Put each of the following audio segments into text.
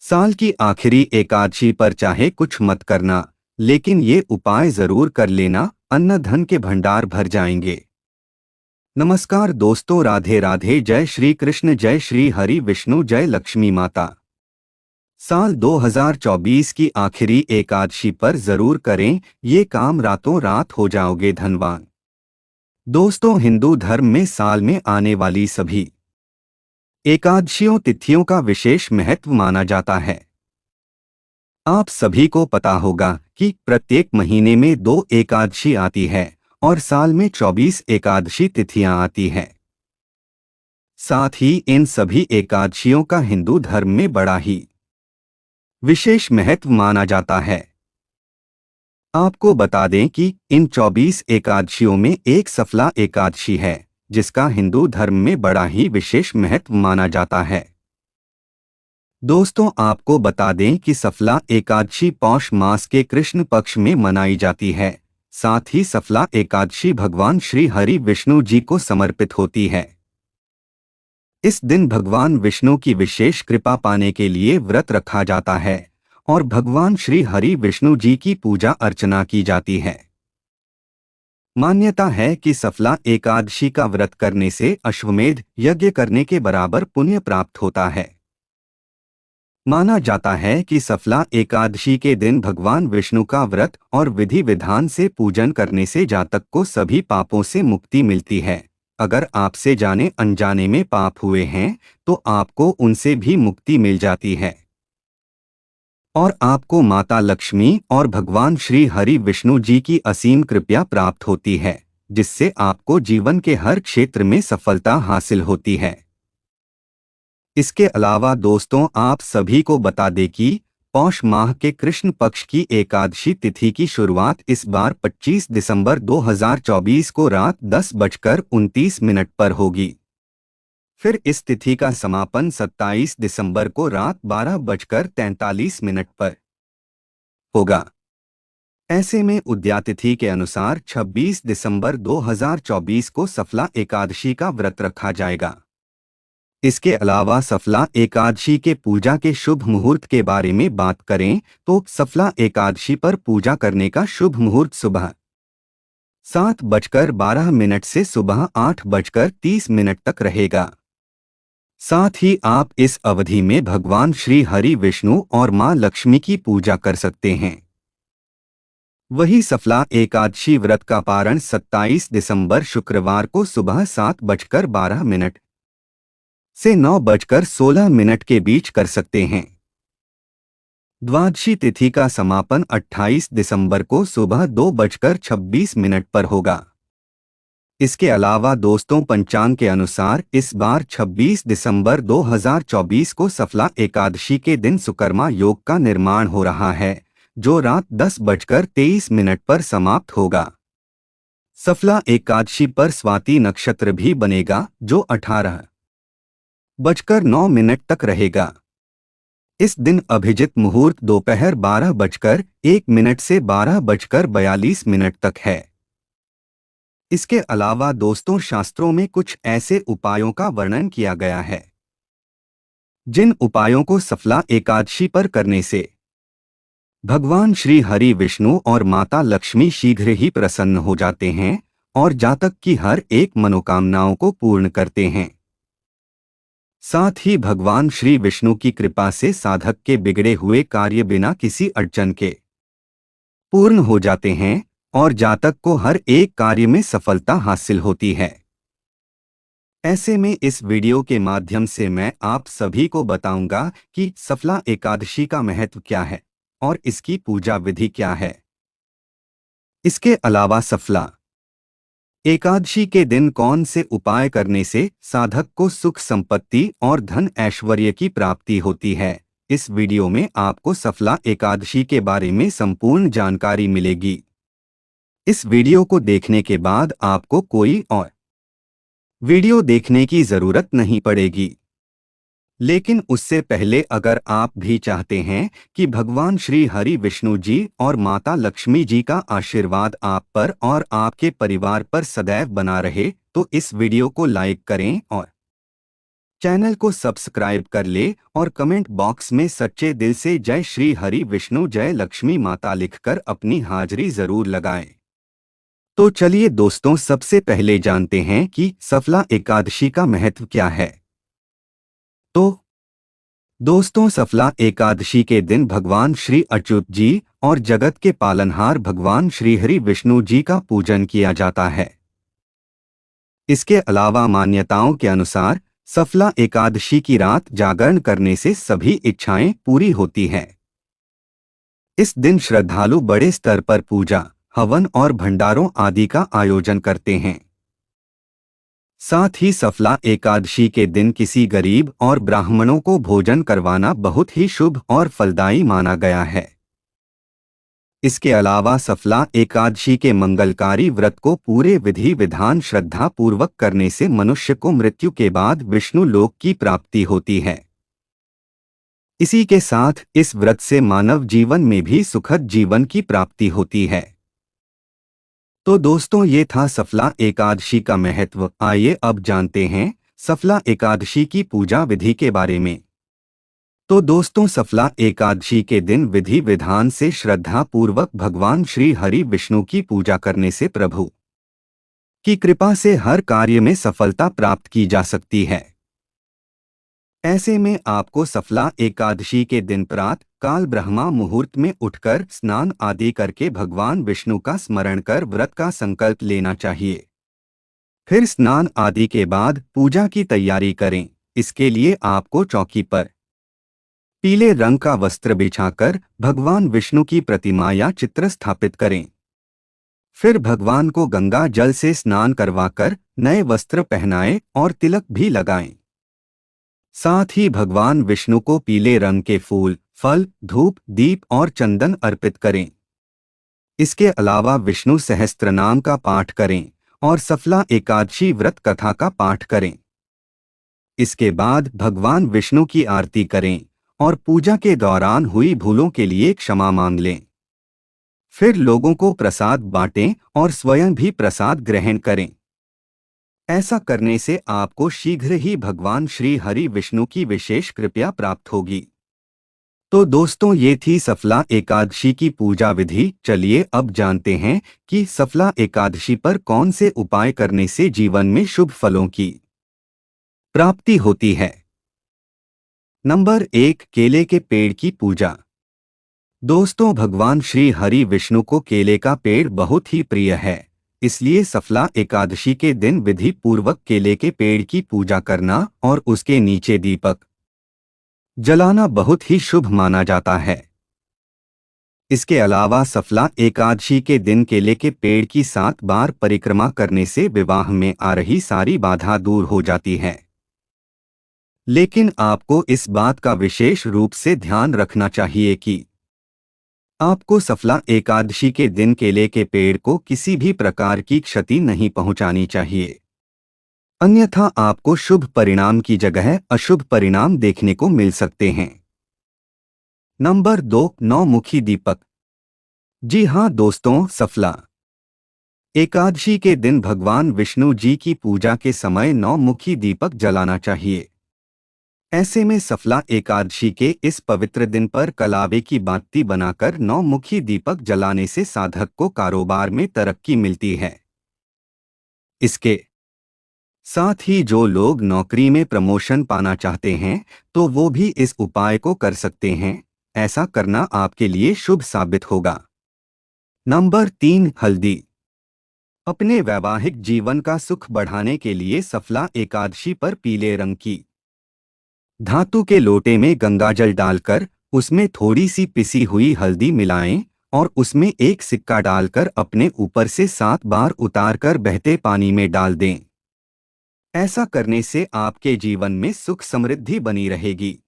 साल की आखिरी एकादशी पर चाहे कुछ मत करना, लेकिन ये उपाय जरूर कर लेना, अन्न धन के भंडार भर जाएंगे। नमस्कार दोस्तों, राधे राधे। जय श्री कृष्ण, जय श्री हरि विष्णु, जय लक्ष्मी माता। साल 2024 की आखिरी एकादशी पर जरूर करें ये काम, रातों रात हो जाओगे धनवान। दोस्तों, हिंदू धर्म में साल में आने वाली सभी एकादशियों तिथियों का विशेष महत्व माना जाता है। आप सभी को पता होगा कि प्रत्येक महीने में 2 एकादशी आती है और साल में 24 एकादशी तिथियां आती हैं। साथ ही इन सभी एकादशियों का हिंदू धर्म में बड़ा ही विशेष महत्व माना जाता है। आपको बता दें कि इन 24 एकादशियों में एक सफला एकादशी है, जिसका हिंदू धर्म में बड़ा ही विशेष महत्व माना जाता है। दोस्तों, आपको बता दें कि सफला एकादशी पौष मास के कृष्ण पक्ष में मनाई जाती है। साथ ही सफला एकादशी भगवान श्री हरि विष्णु जी को समर्पित होती है। इस दिन भगवान विष्णु की विशेष कृपा पाने के लिए व्रत रखा जाता है और भगवान श्री हरि विष्णु जी की पूजा अर्चना की जाती है। मान्यता है कि सफला एकादशी का व्रत करने से अश्वमेध यज्ञ करने के बराबर पुण्य प्राप्त होता है। माना जाता है कि सफला एकादशी के दिन भगवान विष्णु का व्रत और विधि विधान से पूजन करने से जातक को सभी पापों से मुक्ति मिलती है। अगर आपसे जाने अनजाने में पाप हुए हैं तो आपको उनसे भी मुक्ति मिल जाती है और आपको माता लक्ष्मी और भगवान श्री हरि विष्णु जी की असीम कृपा प्राप्त होती है, जिससे आपको जीवन के हर क्षेत्र में सफलता हासिल होती है। इसके अलावा दोस्तों, आप सभी को बता दें कि पौष माह के कृष्ण पक्ष की एकादशी तिथि की शुरुआत इस बार 25 दिसंबर 2024 को रात 10:29 पर होगी। फिर इस तिथि का समापन 27 दिसंबर को रात 12:43 पर होगा। ऐसे में उदयातिथि के अनुसार 26 दिसंबर 2024 को सफला एकादशी का व्रत रखा जाएगा। इसके अलावा सफला एकादशी के पूजा के शुभ मुहूर्त के बारे में बात करें तो सफला एकादशी पर पूजा करने का शुभ मुहूर्त सुबह 7:12 से सुबह 8:30 तक रहेगा। साथ ही आप इस अवधि में भगवान श्री हरि विष्णु और मां लक्ष्मी की पूजा कर सकते हैं। वही सफला एकादशी व्रत का पारण 27 दिसंबर शुक्रवार को सुबह 7:12 से 9:16 के बीच कर सकते हैं। द्वादशी तिथि का समापन 28 दिसंबर को सुबह 2:26 पर होगा। इसके अलावा दोस्तों, पंचांग के अनुसार इस बार 26 दिसंबर 2024 को सफला एकादशी के दिन सुकर्मा योग का निर्माण हो रहा है, जो रात 10:23 पर समाप्त होगा। सफला एकादशी पर स्वाति नक्षत्र भी बनेगा, जो 18:09 तक रहेगा। इस दिन अभिजित मुहूर्त दोपहर 12:01 से 12:42 तक है। इसके अलावा दोस्तों, शास्त्रों में कुछ ऐसे उपायों का वर्णन किया गया है जिन उपायों को सफला एकादशी पर करने से भगवान श्री हरि विष्णु और माता लक्ष्मी शीघ्र ही प्रसन्न हो जाते हैं और जातक की हर एक मनोकामनाओं को पूर्ण करते हैं। साथ ही भगवान श्री विष्णु की कृपा से साधक के बिगड़े हुए कार्य बिना किसी अड़चन के पूर्ण हो जाते हैं और जातक को हर एक कार्य में सफलता हासिल होती है। ऐसे में इस वीडियो के माध्यम से मैं आप सभी को बताऊंगा कि सफला एकादशी का महत्व क्या है और इसकी पूजा विधि क्या है। इसके अलावा सफला एकादशी के दिन कौन से उपाय करने से साधक को सुख संपत्ति और धन ऐश्वर्य की प्राप्ति होती है, इस वीडियो में आपको सफला एकादशी के बारे में संपूर्ण जानकारी मिलेगी। इस वीडियो को देखने के बाद आपको कोई और वीडियो देखने की जरूरत नहीं पड़ेगी। लेकिन उससे पहले अगर आप भी चाहते हैं कि भगवान श्री हरि विष्णु जी और माता लक्ष्मी जी का आशीर्वाद आप पर और आपके परिवार पर सदैव बना रहे, तो इस वीडियो को लाइक करें और चैनल को सब्सक्राइब कर ले और कमेंट बॉक्स में सच्चे दिल से जय श्री हरि विष्णु जय लक्ष्मी माता लिखकर अपनी हाजिरी जरूर लगाएं। तो चलिए दोस्तों, सबसे पहले जानते हैं कि सफला एकादशी का महत्व क्या है। तो दोस्तों, सफला एकादशी के दिन भगवान श्री अच्युत जी और जगत के पालनहार भगवान श्री हरि विष्णु जी का पूजन किया जाता है। इसके अलावा मान्यताओं के अनुसार सफला एकादशी की रात जागरण करने से सभी इच्छाएं पूरी होती हैं। इस दिन श्रद्धालु बड़े स्तर पर पूजा, हवन और भंडारों आदि का आयोजन करते हैं। साथ ही सफला एकादशी के दिन किसी गरीब और ब्राह्मणों को भोजन करवाना बहुत ही शुभ और फलदायी माना गया है। इसके अलावा सफला एकादशी के मंगलकारी व्रत को पूरे विधि विधान श्रद्धा पूर्वक करने से मनुष्य को मृत्यु के बाद विष्णु लोक की प्राप्ति होती है। इसी के साथ इस व्रत से मानव जीवन में भी सुखद जीवन की प्राप्ति होती है। तो दोस्तों, ये था सफला एकादशी का महत्व। आइए अब जानते हैं सफला एकादशी की पूजा विधि के बारे में। तो दोस्तों, सफला एकादशी के दिन विधि विधान से श्रद्धा पूर्वक भगवान श्री हरि विष्णु की पूजा करने से प्रभु की कृपा से हर कार्य में सफलता प्राप्त की जा सकती है। ऐसे में आपको सफला एकादशी के दिन प्रातः काल ब्रह्मा मुहूर्त में उठकर स्नान आदि करके भगवान विष्णु का स्मरण कर व्रत का संकल्प लेना चाहिए। फिर स्नान आदि के बाद पूजा की तैयारी करें। इसके लिए आपको चौकी पर पीले रंग का वस्त्र बिछाकर भगवान विष्णु की प्रतिमा या चित्र स्थापित करें। फिर भगवान को गंगा जल से स्नान करवाकर नए वस्त्र पहनाएं और तिलक भी लगाएं। साथ ही भगवान विष्णु को पीले रंग के फूल, फल, धूप, दीप और चंदन अर्पित करें। इसके अलावा विष्णु सहस्त्रनाम का पाठ करें और सफला एकादशी व्रत कथा का पाठ करें। इसके बाद भगवान विष्णु की आरती करें और पूजा के दौरान हुई भूलों के लिए क्षमा मांग लें। फिर लोगों को प्रसाद बांटें और स्वयं भी प्रसाद ग्रहण करें। ऐसा करने से आपको शीघ्र ही भगवान श्री हरि विष्णु की विशेष कृपा प्राप्त होगी। तो दोस्तों, ये थी सफला एकादशी की पूजा विधि। चलिए अब जानते हैं कि सफला एकादशी पर कौन से उपाय करने से जीवन में शुभ फलों की प्राप्ति होती है। नंबर 1, केले के पेड़ की पूजा। दोस्तों, भगवान श्री हरि विष्णु को केले का पेड़ बहुत ही प्रिय है। इसलिए सफला एकादशी के दिन विधि पूर्वक केले के पेड़ की पूजा करना और उसके नीचे दीपक जलाना बहुत ही शुभ माना जाता है। इसके अलावा सफला एकादशी के दिन केले के पेड़ की 7 बार परिक्रमा करने से विवाह में आ रही सारी बाधा दूर हो जाती है। लेकिन आपको इस बात का विशेष रूप से ध्यान रखना चाहिए कि आपको सफला एकादशी के दिन केले के पेड़ को किसी भी प्रकार की क्षति नहीं पहुंचानी चाहिए, अन्यथा आपको शुभ परिणाम की जगह अशुभ परिणाम देखने को मिल सकते हैं। नंबर 2, 9 मुखी दीपक। जी हां दोस्तों, सफला एकादशी के दिन भगवान विष्णु जी की पूजा के समय 9 मुखी दीपक जलाना चाहिए। ऐसे में सफला एकादशी के इस पवित्र दिन पर कलावे की बाती बनाकर 9 मुखी दीपक जलाने से साधक को कारोबार में तरक्की मिलती है। इसके साथ ही जो लोग नौकरी में प्रमोशन पाना चाहते हैं तो वो भी इस उपाय को कर सकते हैं। ऐसा करना आपके लिए शुभ साबित होगा। नंबर 3, हल्दी। अपने वैवाहिक जीवन का सुख बढ़ाने के लिए सफला एकादशी पर पीले रंग की धातु के लोटे में गंगाजल डालकर उसमें थोड़ी सी पिसी हुई हल्दी मिलाएं और उसमें एक सिक्का डालकर अपने ऊपर से 7 बार उतारकर बहते पानी में डाल दें। ऐसा करने से आपके जीवन में सुख समृद्धि बनी रहेगी।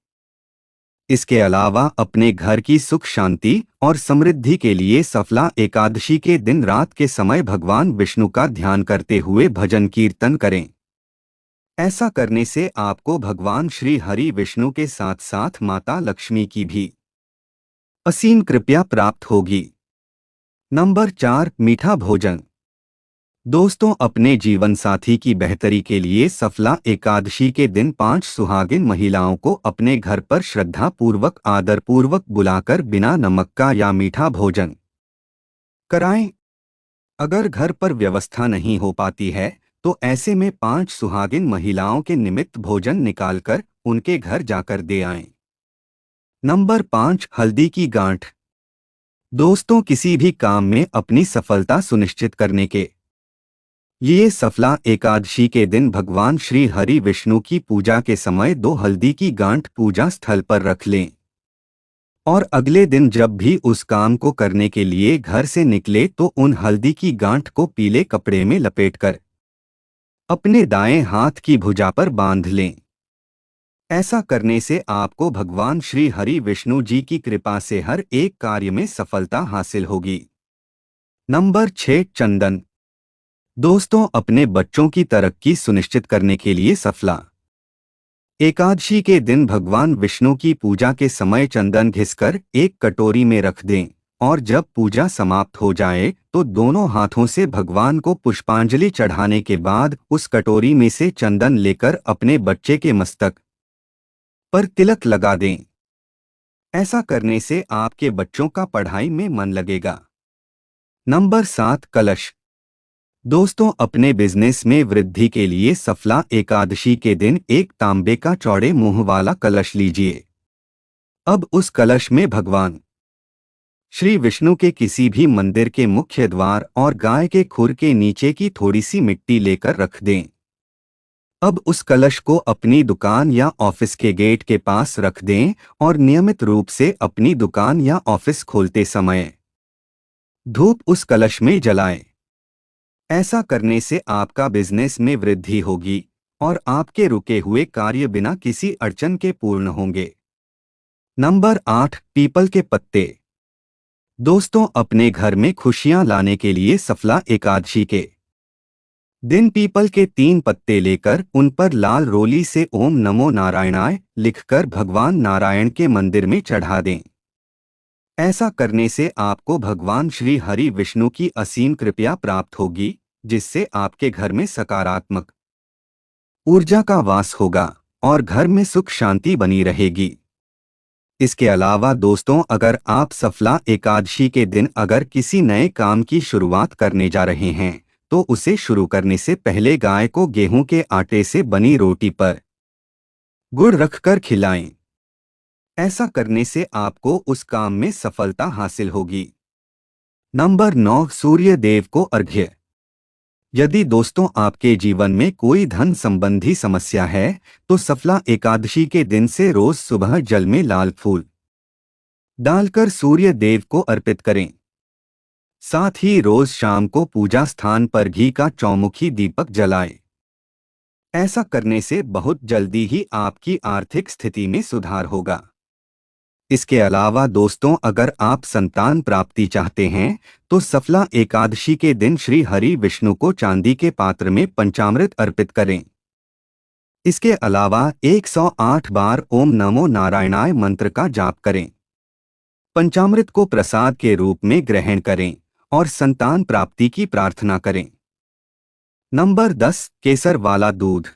इसके अलावा अपने घर की सुख शांति और समृद्धि के लिए सफला एकादशी के दिन रात के समय भगवान विष्णु का ध्यान करते हुए भजन कीर्तन करें। ऐसा करने से आपको भगवान श्री हरि विष्णु के साथ साथ माता लक्ष्मी की भी असीम कृपा प्राप्त होगी। नंबर 4, मीठा भोजन। दोस्तों, अपने जीवन साथी की बेहतरी के लिए सफला एकादशी के दिन 5 सुहागिन महिलाओं को अपने घर पर श्रद्धा पूर्वक आदर पूर्वक बुलाकर बिना नमक का या मीठा भोजन कराएं। अगर घर पर व्यवस्था नहीं हो पाती है तो ऐसे में 5 सुहागिन महिलाओं के निमित्त भोजन निकालकर उनके घर जाकर दे आएं। नंबर 5, हल्दी की गांठ। दोस्तों, किसी भी काम में अपनी सफलता सुनिश्चित करने के ये सफला एकादशी के दिन भगवान श्री हरि विष्णु की पूजा के समय 2 हल्दी की गांठ पूजा स्थल पर रख लें और अगले दिन जब भी उस काम को करने के लिए घर से निकले तो उन हल्दी की गांठ को पीले कपड़े में लपेटकर अपने दाएं हाथ की भुजा पर बांध लें। ऐसा करने से आपको भगवान श्री हरि विष्णु जी की कृपा से हर एक कार्य में सफलता हासिल होगी। नंबर 6, चंदन। दोस्तों, अपने बच्चों की तरक्की सुनिश्चित करने के लिए सफला एकादशी के दिन भगवान विष्णु की पूजा के समय चंदन घिसकर एक कटोरी में रख दें और जब पूजा समाप्त हो जाए तो दोनों हाथों से भगवान को पुष्पांजलि चढ़ाने के बाद उस कटोरी में से चंदन लेकर अपने बच्चे के मस्तक पर तिलक लगा दें। ऐसा करने से आपके बच्चों का पढ़ाई में मन लगेगा। नंबर 7, कलश। दोस्तों, अपने बिजनेस में वृद्धि के लिए सफला एकादशी के दिन एक तांबे का चौड़े मुंह वाला कलश लीजिए। अब उस कलश में भगवान श्री विष्णु के किसी भी मंदिर के मुख्य द्वार और गाय के खुर के नीचे की थोड़ी सी मिट्टी लेकर रख दें। अब उस कलश को अपनी दुकान या ऑफिस के गेट के पास रख दें और नियमित रूप से अपनी दुकान या ऑफिस खोलते समय धूप उस कलश में जलाएं। ऐसा करने से आपका बिजनेस में वृद्धि होगी और आपके रुके हुए कार्य बिना किसी अड़चन के पूर्ण होंगे। नंबर 8, पीपल के पत्ते। दोस्तों, अपने घर में खुशियां लाने के लिए सफला एकादशी के दिन पीपल के 3 पत्ते लेकर उन पर लाल रोली से ओम नमो नारायणाय लिखकर भगवान नारायण के मंदिर में चढ़ा दें। ऐसा करने से आपको भगवान श्री हरि विष्णु की असीम कृपा प्राप्त होगी, जिससे आपके घर में सकारात्मक ऊर्जा का वास होगा और घर में सुख शांति बनी रहेगी। इसके अलावा दोस्तों, अगर आप सफला एकादशी के दिन अगर किसी नए काम की शुरुआत करने जा रहे हैं तो उसे शुरू करने से पहले गाय को गेहूं के आटे से बनी रोटी पर गुड़ रखकर खिलाएं। ऐसा करने से आपको उस काम में सफलता हासिल होगी। नंबर 9, सूर्य देव को अर्घ्य। यदि दोस्तों आपके जीवन में कोई धन संबंधी समस्या है तो सफला एकादशी के दिन से रोज सुबह जल में लाल फूल डालकर सूर्य देव को अर्पित करें। साथ ही रोज शाम को पूजा स्थान पर घी का चौमुखी दीपक जलाएं। ऐसा करने से बहुत जल्दी ही आपकी आर्थिक स्थिति में सुधार होगा। इसके अलावा दोस्तों, अगर आप संतान प्राप्ति चाहते हैं तो सफला एकादशी के दिन श्री हरि विष्णु को चांदी के पात्र में पंचामृत अर्पित करें। इसके अलावा 108 बार ओम नमो नारायणाय मंत्र का जाप करें। पंचामृत को प्रसाद के रूप में ग्रहण करें और संतान प्राप्ति की प्रार्थना करें। नंबर 10, केसर वाला दूध।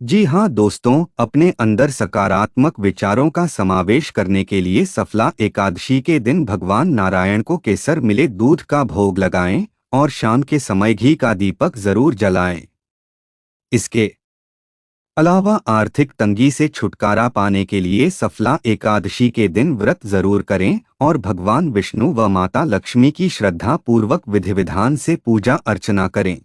जी हाँ दोस्तों, अपने अंदर सकारात्मक विचारों का समावेश करने के लिए सफला एकादशी के दिन भगवान नारायण को केसर मिले दूध का भोग लगाएं और शाम के समय घी का दीपक जरूर जलाएं। इसके अलावा आर्थिक तंगी से छुटकारा पाने के लिए सफला एकादशी के दिन व्रत जरूर करें और भगवान विष्णु व माता लक्ष्मी की श्रद्धा पूर्वक विधि विधान से पूजा अर्चना करें।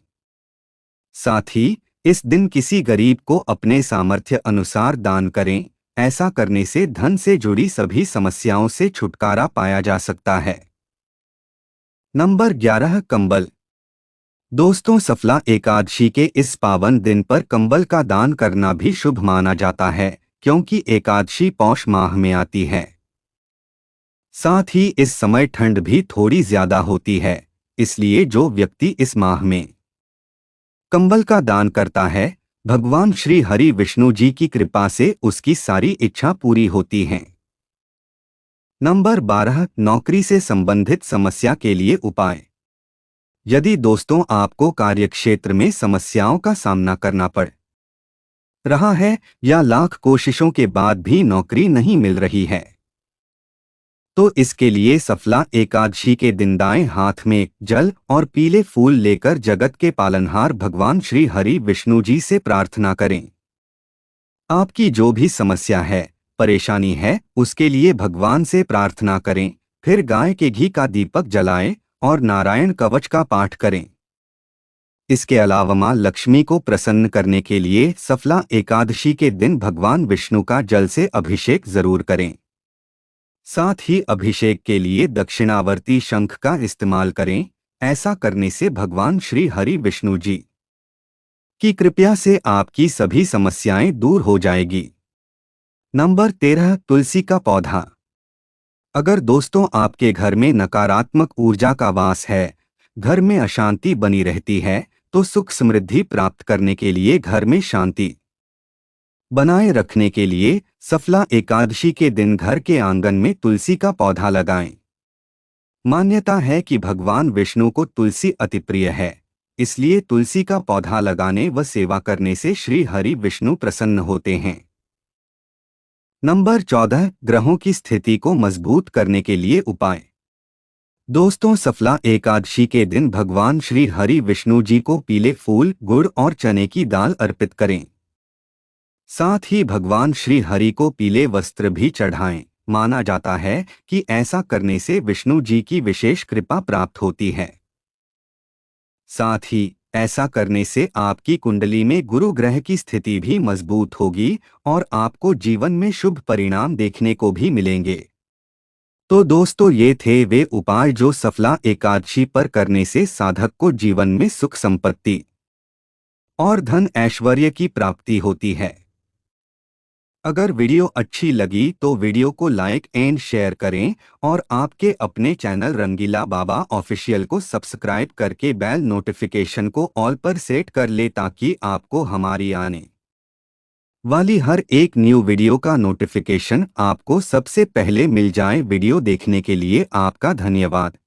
साथ ही इस दिन किसी गरीब को अपने सामर्थ्य अनुसार दान करें। ऐसा करने से धन से जुड़ी सभी समस्याओं से छुटकारा पाया जा सकता है। नंबर 11, कंबल। दोस्तों, सफला एकादशी के इस पावन दिन पर कंबल का दान करना भी शुभ माना जाता है, क्योंकि एकादशी पौष माह में आती है। साथ ही इस समय ठंड भी थोड़ी ज्यादा होती है, इसलिए जो व्यक्ति इस माह में कंबल का दान करता है, भगवान श्री हरि विष्णु जी की कृपा से उसकी सारी इच्छा पूरी होती हैं। नंबर 12, नौकरी से संबंधित समस्या के लिए उपाय। यदि दोस्तों आपको कार्यक्षेत्र में समस्याओं का सामना करना पड़ रहा है या लाख कोशिशों के बाद भी नौकरी नहीं मिल रही है, तो इसके लिए सफला एकादशी के दिन दाएं हाथ में जल और पीले फूल लेकर जगत के पालनहार भगवान श्री हरि विष्णु जी से प्रार्थना करें। आपकी जो भी समस्या है, परेशानी है, उसके लिए भगवान से प्रार्थना करें। फिर गाय के घी का दीपक जलाएं और नारायण कवच का पाठ करें। इसके अलावा मां लक्ष्मी को प्रसन्न करने के लिए सफला एकादशी के दिन भगवान विष्णु का जल से अभिषेक जरूर करें। साथ ही अभिषेक के लिए दक्षिणावर्ती शंख का इस्तेमाल करें। ऐसा करने से भगवान श्री हरि विष्णु जी की कृपा से आपकी सभी समस्याएं दूर हो जाएगी। नंबर 13, तुलसी का पौधा। अगर दोस्तों आपके घर में नकारात्मक ऊर्जा का वास है, घर में अशांति बनी रहती है, तो सुख समृद्धि प्राप्त करने के लिए घर में शांति बनाए रखने के लिए सफला एकादशी के दिन घर के आंगन में तुलसी का पौधा लगाएं। मान्यता है कि भगवान विष्णु को तुलसी अति प्रिय है, इसलिए तुलसी का पौधा लगाने व सेवा करने से श्री हरि विष्णु प्रसन्न होते हैं। नंबर 14, ग्रहों की स्थिति को मजबूत करने के लिए उपाय। दोस्तों, सफला एकादशी के दिन भगवान श्री हरि विष्णु जी को पीले फूल, गुड़ और चने की दाल अर्पित करें। साथ ही भगवान श्री हरि को पीले वस्त्र भी चढ़ाएं। माना जाता है कि ऐसा करने से विष्णु जी की विशेष कृपा प्राप्त होती है। साथ ही ऐसा करने से आपकी कुंडली में गुरु ग्रह की स्थिति भी मजबूत होगी और आपको जीवन में शुभ परिणाम देखने को भी मिलेंगे। तो दोस्तों, ये थे वे उपाय जो सफला एकादशी पर करने से साधक को जीवन में सुख संपत्ति और धन ऐश्वर्य की प्राप्ति होती है। अगर वीडियो अच्छी लगी तो वीडियो को लाइक एंड शेयर करें और आपके अपने चैनल रंगीला बाबा ऑफिशियल को सब्सक्राइब करके बेल नोटिफिकेशन को ऑल पर सेट कर ले, ताकि आपको हमारी आने वाली हर एक न्यू वीडियो का नोटिफिकेशन आपको सबसे पहले मिल जाए। वीडियो देखने के लिए आपका धन्यवाद।